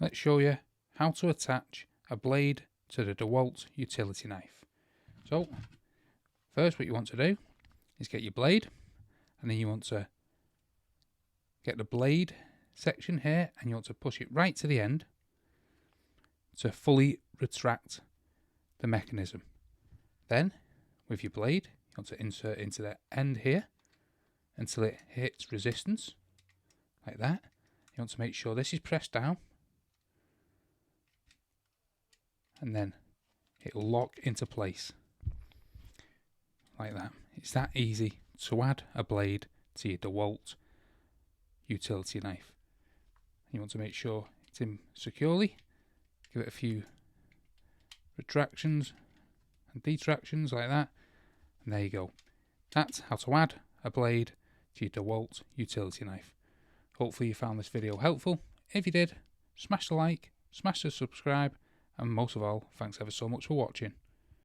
let's show you how to attach a blade to the DeWALT utility knife. So first what you want to do is get your blade, and then you want to get the blade section here and you want to push it right to the end to fully retract the mechanism. Then with your blade you want to insert into the end here until it hits resistance like that. You want to make sure this is pressed down and then it'll lock into place like that. It's that easy to add a blade to your DeWALT utility knife. You want to make sure it's in securely, give it a few retractions and detractions like that, and there you go. That's how to add a blade to your DeWALT utility knife. Hopefully you found this video helpful. If you did, smash the like, smash the subscribe, and most of all, thanks ever so much for watching.